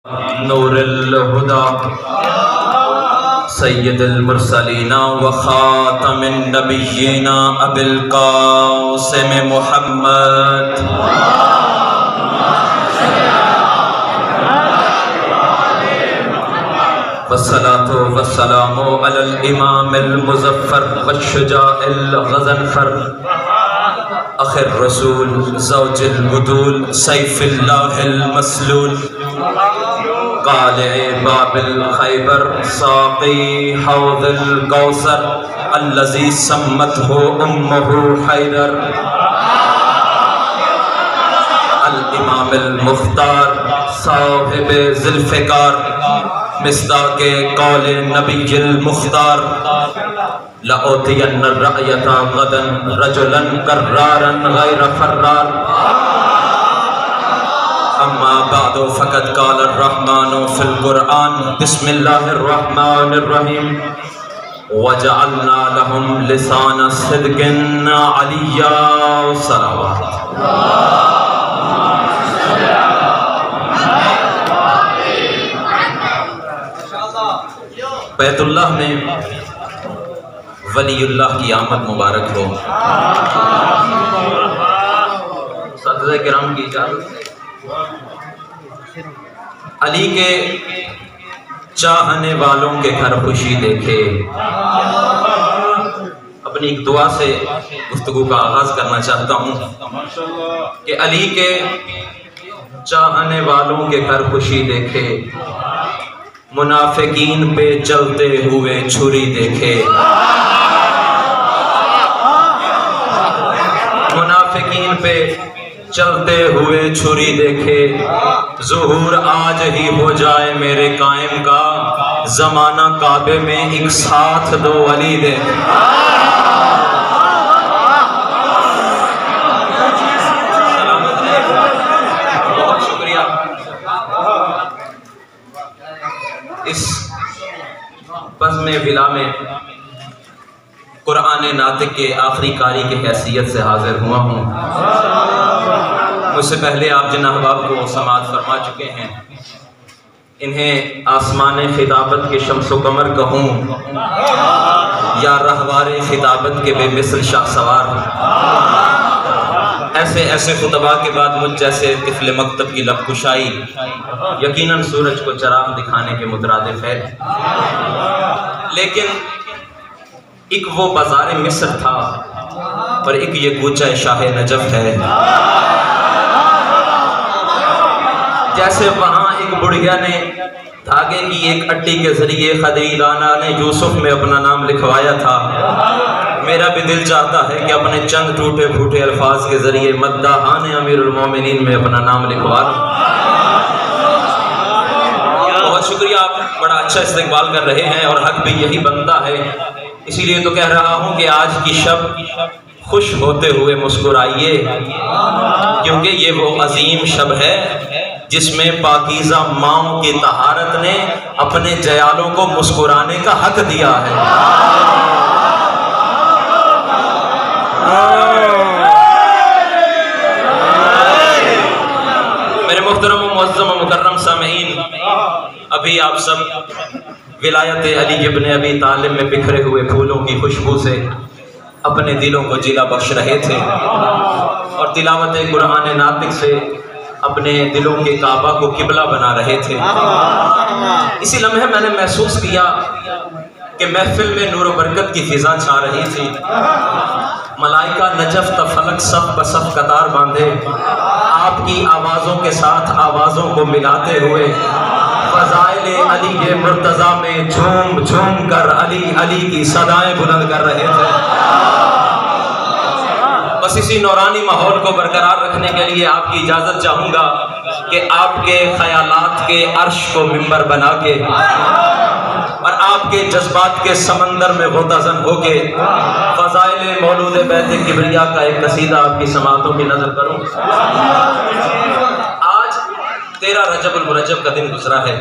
नूरुल हुदा सय्यदुल मुरसलीना व खातमुन नबिय्यीना अबुल कासिम मुहम्मद वस्सलातु वस्सलामु अलल इमामिल मुज़फ्फर वश्शुजाइल गज़नफ़र आखिर रसूल ज़ौजिल वुदूल सैफिल्लाहिल मसलूल काले बाबिल खैबर साक़ी हौज़िल कौसर अल्लज़ी सम्मतहु उम्मुहु हैदर अल इमामिल मुख्तार साहिबे ज़ुल्फ़िकार मिस्दाक़े कौले नबिय्यिल मुख्तार लअतियन्न रअयता गदन रजुलन कर्रारन गैर फर्रार अम्मा बादो फ़क़द क़ाल अर्रहमानु फ़िल क़ुरआन बिस्मिल्लाहिर रहमानिर रहीम वजअलना लहुम लिसाना सिद्क़िन अलिय्या सलावत। बैतुल्लाह में वलीउल्लाह की आमद मुबारक हो। साथीज़े किराम की इजाज़त से अली के चाहने वालों के घर खुशी देखे। अपनी एक दुआ से गुफ्तगू का आगाज करना चाहता हूँ कि अली के चाहने वालों के घर खुशी देखे, मुनाफिकीन पे चलते हुए छुरी देखे। मुनाफिकीन पे चलते हुए छुरी देखे, ज़ुहूर आज ही हो जाए मेरे कायम का, ज़माना काबे में एक साथ दो अली दे। बहुत शुक्रिया। इस बज़्म विला में कुरान नातिक के आखिरी कारी की हैसियत से हाजिर हुआ हूँ। मुझसे पहले आप जिन अहबाब को समाअत फरमा चुके हैं, इन्हें आसमान खिताबत के शम्सो कमर कहूँ या रहवार खिताबत के बेमिसल शाहसवार, ऐसे ऐसे खुतबा के बाद मुझ जैसे तिफल मकतब की लब कुशाई यकीनन सूरज को चराग दिखाने के मुतरादिफ है। लेकिन एक वो बाजार मिस्र था और एक ये कूचा शाह नजफ है। जैसे वहां एक बुढ़िया ने धागे की एक अट्टी के जरिए खदीराना ने यूसुफ में अपना नाम लिखवाया था, मेरा भी दिल चाहता है कि अपने चंद टूटे फूटे अल्फाज के जरिए मद्दाहान अमीरुल मोमिनीन में अपना नाम लिखवा लूं। बहुत शुक्रिया, आप बड़ा अच्छा इस्तेकबाल कर रहे हैं और हक भी यही बनता है। इसीलिए तो कह रहा हूं कि आज की शब खुश होते हुए मुस्कुराइए, क्योंकि ये वो अजीम शब है जिसमें पाकीज़ा माओं की तहारत ने अपने जयालों को मुस्कुराने का हक दिया है। मेरे मुहतरम मुअज़्ज़म मुकर्रम सामीईन, अभी आप सब विलायत अली इब्न अबी तालिब में बिखरे हुए फूलों की खुशबू से अपने दिलों को जिला बख्श रहे थे और तिलावत कुरान नातिक से अपने दिलों के काबा को किबला बना रहे थे। इसी लम्हे मैंने महसूस किया कि महफिल में नूर बरकत की फिजा छा रही थी। मलाइका नजफ तफलक सफ बसफ कतार बांधे आपकी आवाज़ों के साथ आवाज़ों को मिलाते हुए फ़ज़ाइल अली के मुर्तज़ा में झूम झूम कर अली अली की सदाएं बुलंद कर रहे थे। बस इसी नौरानी माहौल को बरकरार रखने के लिए आपकी इजाज़त चाहूँगा कि आपके ख़यालात के अर्श को मिंबर बना के और आपके जज्बात के समंदर में गोताज़न होके फ़ज़ाइल मौलूद बैत किबरिया का एक कसीदा आपकी समातों की नज़र करूँ। आज 13 रजबुल मुरज्जब का दिन गुजरा है।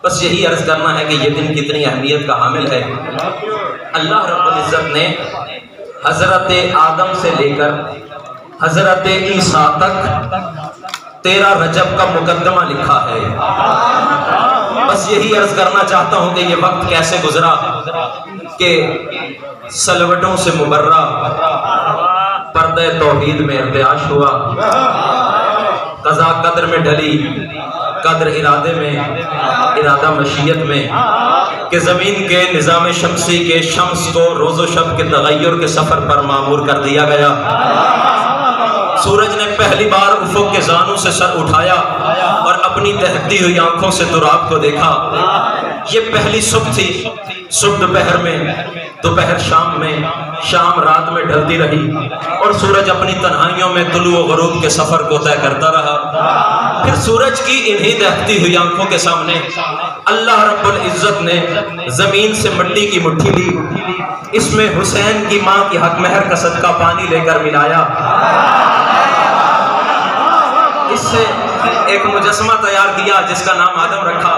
बस यही अर्ज़ करना है कि ये दिन कितनी अहमियत का हामिल है। अल्लाह रब्बुल इज़्ज़त ने हज़रत आदम से लेकर हज़रत ईसा तक 13 रजब का मुकद्दमा लिखा है। बस यही अर्ज करना चाहता हूं कि ये वक्त कैसे गुजरा कि सलवटों से मुबर्रा पर्दे तौहीद में इर्तियाश हुआ, कज़ा कदर में ढली, कदर इरादे में, इरादा मशीयत में, कि ज़मीन के निज़ाम शम्सी के शम्स को रोज़ो शब के तगय्युर के सफ़र पर मामूर कर दिया गया। सूरज ने पहली बार उफ़ुक़ के जानों से सर उठाया और अपनी दहकती हुई आंखों से तुराब को देखा। ये पहली सुबह थी। सुबह दोपहर में, दोपहर शाम में, शाम रात में ढलती रही और सूरज अपनी तन्हाइयों में तुलू व ग़ुरूब के सफ़र को तय करता रहा। फिर सूरज की इन्हीं दहकती हुई आंखों के सामने अल्लाह रब्बुल इज़्ज़त ने ज़मीन से मिट्टी की मुट्ठी ली, इसमें हुसैन की माँ की हक महर का सदका पानी लेकर मिलाया, इससे एक मुजस्मा तैयार किया जिसका नाम आदम रखा।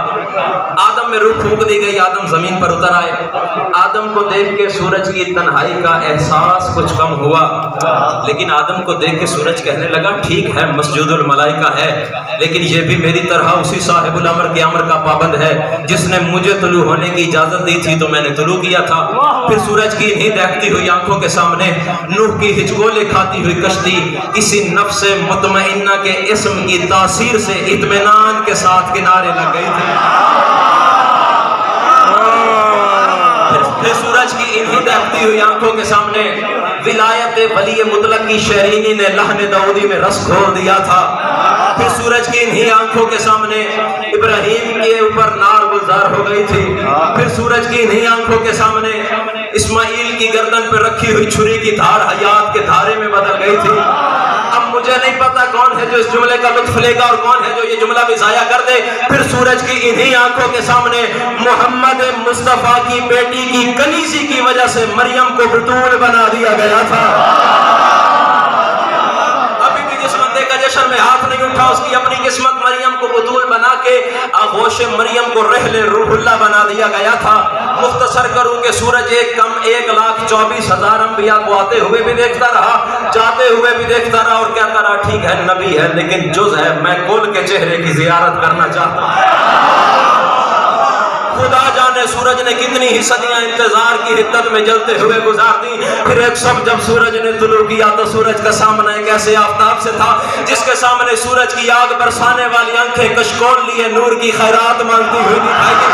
आदम में रूह फूंक दी गई, आदम जमीन पर उतर आए। आदम को देख के सूरज की तन्हाई का एहसास कुछ कम हुआ, लेकिन आदम को देख के सूरज कहने लगा, ठीक है मस्जिदुल मलाइका है, लेकिन ये भी मेरी तरह उसी साहिबुल अमर के अमर का पाबंद है जिसने मुझे तुलू होने की इजाजत दी थी तो मैंने तुलू किया था। फिर सूरज की इन्हीं दहकती हुई आंखों के सामने नूह की हिचकोले खाती हुई कश्ती किसी नफ्से मुतमइन्ना के इस्म की तासीर से इत्मीनान के साथ किनारे लग गई थी। फिर सूरज की इन्हीं दहकती हुई आंखों के सामने विलायत वली मुतलक की शहरीनी ने लहने दाऊदी में रस घोल दिया था। फिर सूरज की इन्हीं आंखों के सामने इब्राहीम के ऊपर नार गुलजार हो गई थी। फिर सूरज की इन्हीं आंखों के सामने इस्माइल की गर्दन पर रखी हुई छुरी की धार हयात के धारे में बदल गई थी। अब मुझे नहीं पता कौन है जो इस जुमले का लुत्फ लेगा और कौन है जो ये जुमला भी ज़ाया कर दे। फिर सूरज की इन्हीं आंखों के सामने मोहम्मद मुस्तफ़ा की बेटी की कनीज़ी की वजह से मरियम को बतूल बना दिया गया था। अभी भी जिस बंदे का जश्न में हाथ नहीं उठा उसकी अपनी किस्मत मरियम को बतूल बना के आगोश मरियम को रहले रूहुल्लाह बना दिया गया था। मुख्तसर करूं कि सूरज एक कम 1,24,000 अंबिया को आते हुए भी देखता रहा, जाते हुए भी देखता रहा और कहता रहा, ठीक है नबी है लेकिन जुज़ है, मैं कुल के चेहरे की ज़ियारत करना चाहता हूं। खुदा जाने सूरज ने कितनी ही सदियां इंतजार की हिद्दत में जलते हुए गुजार दी। फिर एक सब जब सूरज ने तुलू किया तो सूरज का सामना एक ऐसे आफताब से था जिसके सामने सूरज की आग बरसाने वाली आंखें कशकोल लिए नूर की खैरात मांगती हुई दिखाई दी।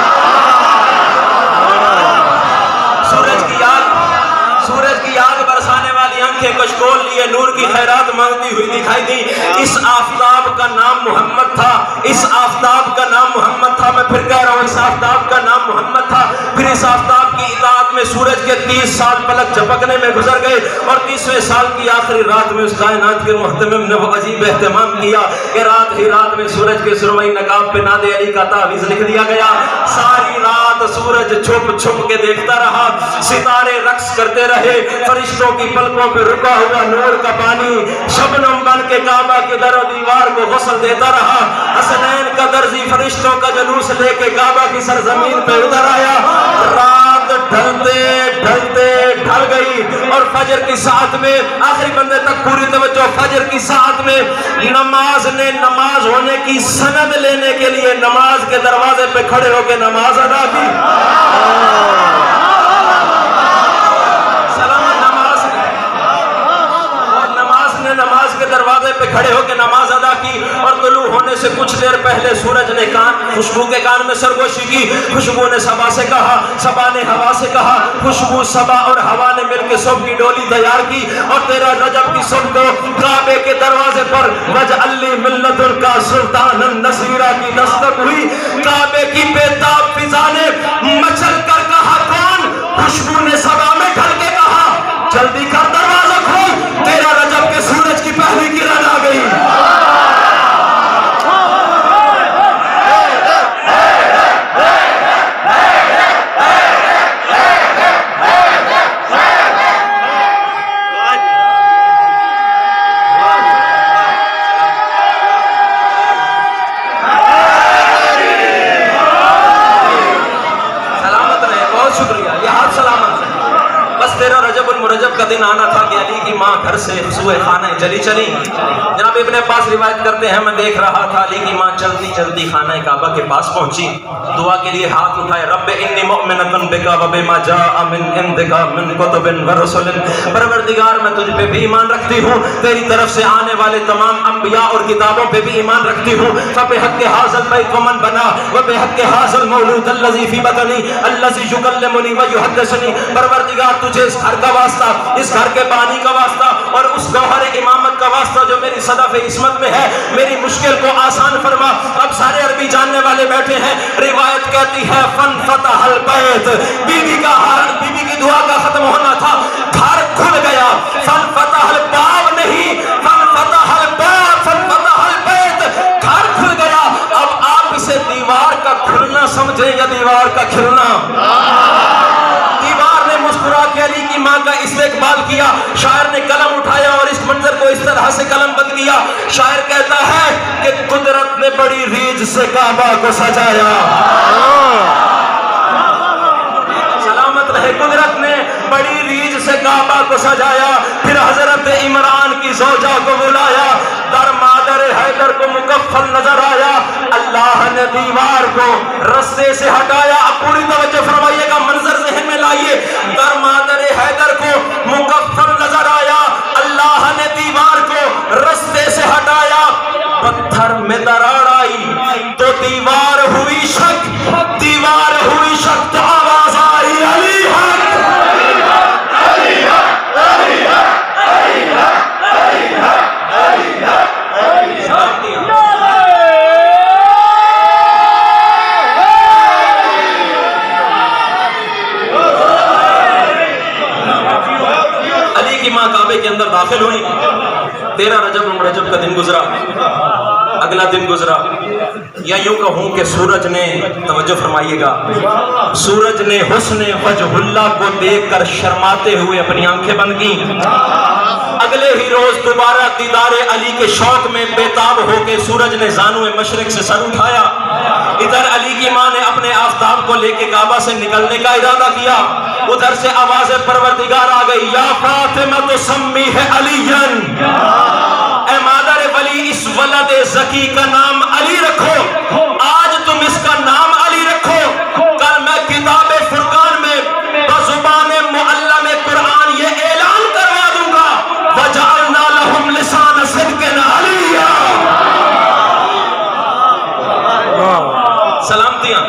सूरज की आग बरसाने वाली आंखें कशकोल लिए नूर की खैरात मांगती हुई दिखाई दी। इस आफताब का नाम मोहम्मद था, इस आफताब का नाम मोहम्मद था। मैं फिर कह रहा हूँ इस आफताब का नाम मोहम्मद था। फिर इस आफताब की इताअत में सूरज के 30 साल पलक झपकने में गुजर गए और 30वें साल की आखिरी रात में उस कायनात के मुहतमिम ने वो अजीब एहतमाम किया कि रात ही रात में सूरज के सुरमई नकाब पे नादे अली का तावीज़ लिख दिया गया। सारी रात सूरज छुप छुप के देखता रहा, सितारे रक्स करते रहे, फरिश्तों की पलकों पे रुका हुआ नूर का पानी शबनम बन के काबा के दर दीवार को गुस्ल देता रहा। हसनैन का दर्जी फरिश्तों का जुलूस लेके काबा की सरजमीन पे उतर आया। रात ढलते ढलते ढल गई और फजर की साथ में आखिरी बंदे तक पूरी तवज्जो। फजर की साथ में नमाज ने नमाज होने की सनद लेने के लिए नमाज के दरवाजे पे खड़े होकर नमाज अदा की। नमाज के दरवाजे पे खड़े होकर नमाज अदा की और तुलू होने से कुछ देर पहले सूरज ने खुशबू के कान में सरगोशी की। खुशबू ने सबा से कहा, सबा ने हवा से कहा, खुशबू सबा और हवा ने मिलकर सुबह की डोली तैयार की और 13 रजब की सुबह को काबे के दरवाजे पर वजअल्ली मिल्लतुल का सुल्तानन नसीरा की दस्तक हुई। काबे की बेताब फिजा ने मचल कर कहा, कौन? खुशबू ने सबा में ढल के कहा, जल्दी कर दरवाजा खोल, 13 रजब के सूरज की पहली किरण आ गई। सलामत रहे, बहुत शुक्रिया, ये हाथ सलामत है। बस 13 रजब का दिन आना था कि अली की माँ घर से सुए खाने चली जनाब इब्ने अब्बास रिवायत करते हैं, मैं देख रहा था अली की माँ चलती चलती खाना काबा के पास पहुंची, दुआ के लिए हाथ उठाए, रब्बे इन्नी मुअमिनतुन बिका व बिमा जाअ मिन इंदिका मिन कुतुबिन व रुसुलिन, परवरदिगार मैं तुझ पे भी ईमान रखती हूँ, तेरी तरफ से आने वाले तमाम अंबिया और किताबों पे भी ईमान रखती हूँ। फबिहक़्क़ि हाज़िल बैत व मन बना व बिहक़्क़ि हाज़िल मौलूद अल्लज़ी फ़ी बतनी अल्लज़ी युकल्लिमुनी व युहद्दिसुनी, परवरदिगार तुझे इस घर का वास्ता, इस घर के बानी का वास्ता और उस गौहर इमामत का वास्ता जो मेरी सदफ़े इस्मत में है, मेरी मुश्किल को आसान फरमा। अब सारे अरबी जानने वाले बैठे हैं। रिवायत कहती है फन फतहल बैत, बीबी की दुआ का खत्म होना था, घर खुल गया। फन फतहल बाब नहीं, फन फतहल बाब, फन फतहल बैत, घर खुल गया। अब आप इसे दीवार का खुलना समझे या दीवार का खिलना? दीवार ने मुस्कुरा के अली की माँ का इस्तेकबाल किया। शायर ने कलम उठाया और इस मंजर को इस तरह से कलमबंद किया। शायर कहता है कि कुदरत ने बड़ी रीझ से काबा को सजाया। सलामत रहे, कुदरत ने बड़ी रीझ से काबा को सजाया। फिर हजरत इमरान की ज़ौजा को बुलाया, दर मादर हैदर को मुकफ्फल नजर आया। अल्लाह ने दीवार को रस्ते से हटाया। अब पूरी तवज्जो फरमाइएगा, मंजर ज़हन में लाइए। दर मादर हैदर को मुकफ्फल नजर आया, अल्लाह ने दीवार को रस्ते से हटाया। पत्थर में दरार आई तो दीवार हुई शक, दीवार हुई शक तो आवाज आई अली हक, अली हक, अली हक, अली हक, अली हक, अली हक, अली हक, अली हक। अली की माँ काबे के अंदर दाखिल हुई। 13 रजब का दिन गुजरा। अगला दिन गुजरा, या यूं कहूं कि सूरज ने, तवज्जो फरमाइएगा, सूरज ने हुस्ने वजहुल्लाह को देखकर शर्माते हुए अपनी आंखें बंद की। अगले ही रोज दोबारा दीदारे अली के शौक में बेताब होकर सूरज ने ज़ानुए मशरिक से सर उठाया। इधर अली की माँ ने अपने आफ्ताब को लेके काबा से निकलने का इरादा किया। उधर से आवाज़ परवरदिगार आ गई, या फातिमा तो सम्मी है अलीयन, ऐ मादर वली इस वलद ज़की का नाम अली रखो। आज तुम इसका नाम अली रखो, कल मैं किताबे फुरकान में बज़ुबाने मुअल्लम कुरान ये ऐलान करवा दूंगा, वजअलना लहुम लिसान सिद्क़िन अलिया। सलामतियां।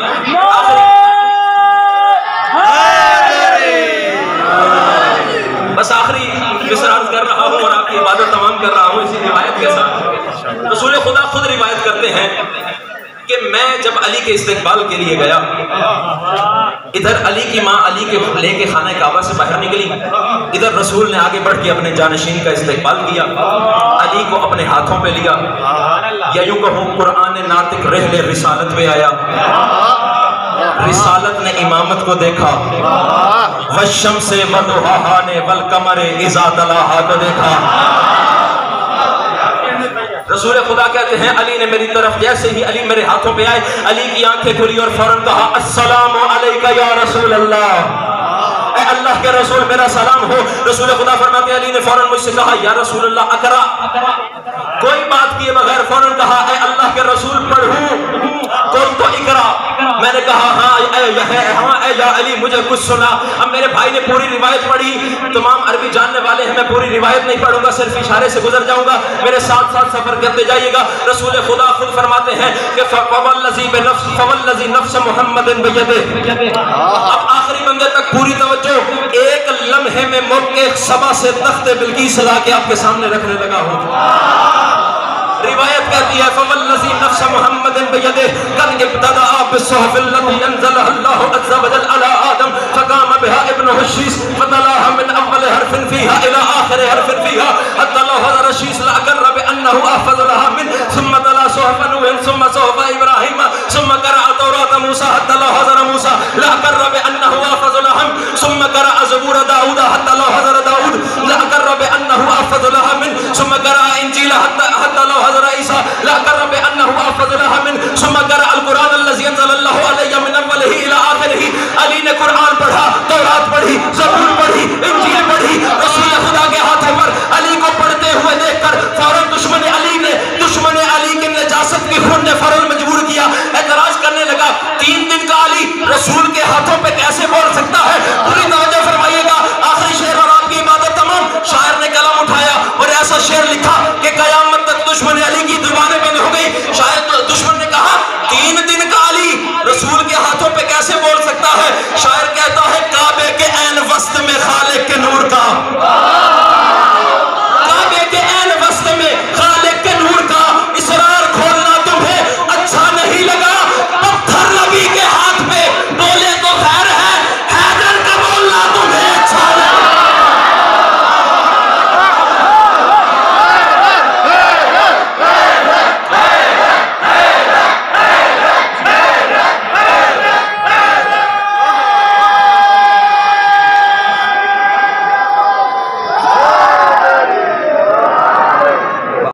बस आखिरी विसरात कर रहा हूँ और आपकी इबादत तमाम कर रहा हूँ इसी रिवायत के साथ। रसूल खुदा खुद रिवायत करते हैं कि मैं जब अली के इस्तेकबाल के लिए गया, इधर अली की माँ अली के लेके खाना काबा से बाहर निकली, इधर रसूल ने आगे बढ़ के अपने जानशीन का इस्तेकबाल किया, अली को अपने हाथों पे लिया। या यूं कहूँ कुरान नातिक रहले रिसालत पे आया। रिसालत ने इमामत को देखा, वशम्से वदुहाहा ने वल कमरे इज़ा तलाहा को देखा। रसूल खुदा कहते हैं अली ने मेरी तरफ जैसे ही अली मेरे हाथों पे आए, अली की आंखें खुली और फौरन कहा, अस्सलामु अलैका या रसूल अल्लाह, अल्लाह के रसूल मेरा सलाम हो। रसूल खुदा फरमाते अली ने फौरन मुझसे कहा, या रसूल अल्लाह अकरा, कोई बात किए बगैर फौरन कहा, अल्लाह के रसूल पढ़ूं कोई तो इकरा। मैंने कहा हाँ या अली मुझे कुछ सुना। अब मेरे भाई ने पूरी रिवायत पढ़ी। तमाम अरबी जानने वाले हैं, मैं पूरी रिवायत नहीं पढ़ूंगा, सिर्फ इशारे से गुजर जाऊंगा, मेरे साथ साथ सफर करते जाइएगा। रसूल खुदा खुद फरमाते हैं कि फवल्लज़ी नफ्स मुहम्मदिन बियदिही। अब आखिरी मंजिल तक पूरी तवज्जो। एक लम्हे में मौके सबा से तख्ते बिल्कीस ला के आपके सामने रखने लगा हूँ। रिवायत कहती है फवल्लज़ी नफ्स मुहम्मदिन बियदिही कद इब्तदा बिस्सुहफ़िल्लती अंज़लहा अल्लाहु अज़्ज़ा वजल अला आदम फ़क़ाम बिहा इब्नुहु शीस फ़तलाहा मिन अव्वल हर्फ़िन फ़ीहा इला आख़िर हर्फ़िन फ़ीहा हत्ता लौ हज़र शीस लअक़र्र बिअन्नहु अहफ़ज़ लहा मिन सुम्मा तला सुहफ़ नूह सुम्मा सुहफ़ इब्राहीम सुम्मा क़रअ तौरात मूसा हत्ता लौ हज़र मूसा लअक़र्र बिअन्नहु अहफ़ज़ लहा सुम्मा क़रअ ज़बूर दाऊद हत्ता लौ हज़र दाऊद लअक़र्र बिअन्नहु अहफ़ज़ लहा मिन सुम्मा क़रअ इंजील हत्ता लौ हज़र ईसा लअक़र्र बिअन्नहु अहफ़ज़ लहा मिन सुम्मा